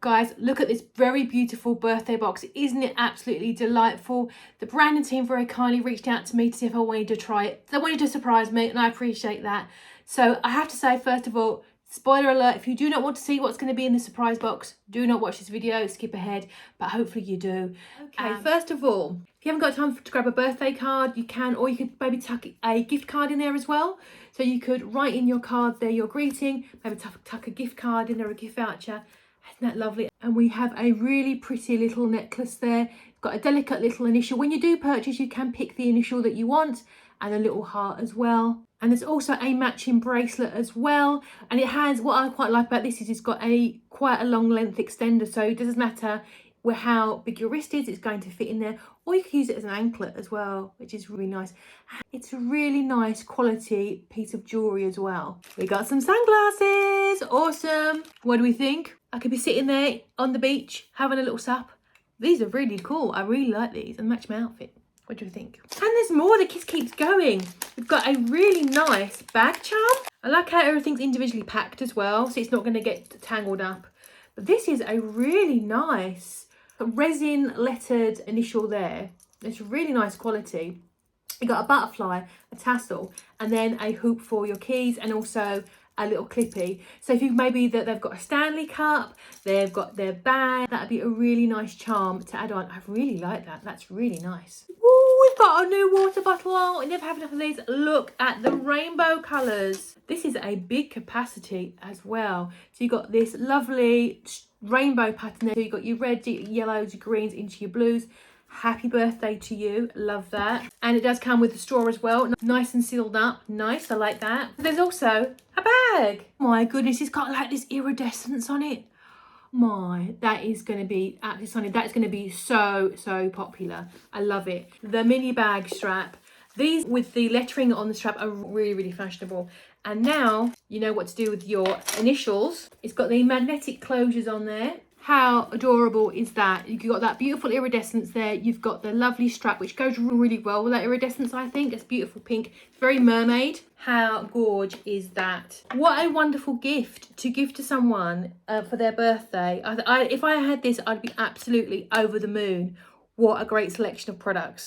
Guys, look at this very beautiful birthday box. Isn't it absolutely delightful? The branding team very kindly reached out to me to see if I wanted to try it. They wanted to surprise me, and I appreciate that. So I have to say, first of all, spoiler alert, if you do not want to see what's going to be in the surprise box, do not watch this video, skip ahead, but hopefully you do. Okay, first of all, if you haven't got time to grab a birthday card, you can, or you could maybe tuck a gift card in there as well. So you could write in your card there your greeting, maybe tuck a gift card in there, a gift voucher. Isn't that lovely? And we have a really pretty little necklace there. It's got a delicate little initial. When you do purchase, you can pick the initial that you want, and a little heart as well. And there's also a matching bracelet as well. And it has, what I quite like about this is it's got quite a long length extender. So it doesn't matter how big your wrist is, it's going to fit in there. Or you can use it as an anklet as well, which is really nice. It's a really nice quality piece of jewellery as well. We got some sunglasses. Awesome. What do we think? I could be sitting there on the beach having a little sup. These are really cool. I really like these and match my outfit. What do you think? And there's more. The kiss keeps going. We've got a really nice bag charm. I like how everything's individually packed as well, so it's not going to get tangled up. But this is a really nice resin lettered initial there. It's really nice quality. You got a butterfly, a tassel, and then a hoop for your keys, and also a little clippy. So if you maybe that they've got a Stanley cup, they've got their bag, that'd be a really nice charm to add on. I really like that. That's really nice. Ooh, we've got a new water bottle. I never have enough of these. Look at the rainbow colours. This is a big capacity as well. So you've got this lovely rainbow pattern there. So you've got your red, your yellows, your greens into your blues. Happy birthday to you. Love that. And it does come with a straw as well. Nice and sealed up. Nice. I like that. There's also a bag. My goodness, it's got like this iridescence on it. My, that is going to be absolutely stunning. That is going to be so popular. I love it. The mini bag strap. These with the lettering on the strap are really fashionable. And now you know what to do with your initials. It's got the magnetic closures on there. How adorable is that? You've got that beautiful iridescence there. You've got the lovely strap, which goes really well with that iridescence, I think. It's beautiful pink. It's very mermaid. How gorgeous is that? What a wonderful gift to give to someone for their birthday. If I had this, I'd be absolutely over the moon. What a great selection of products.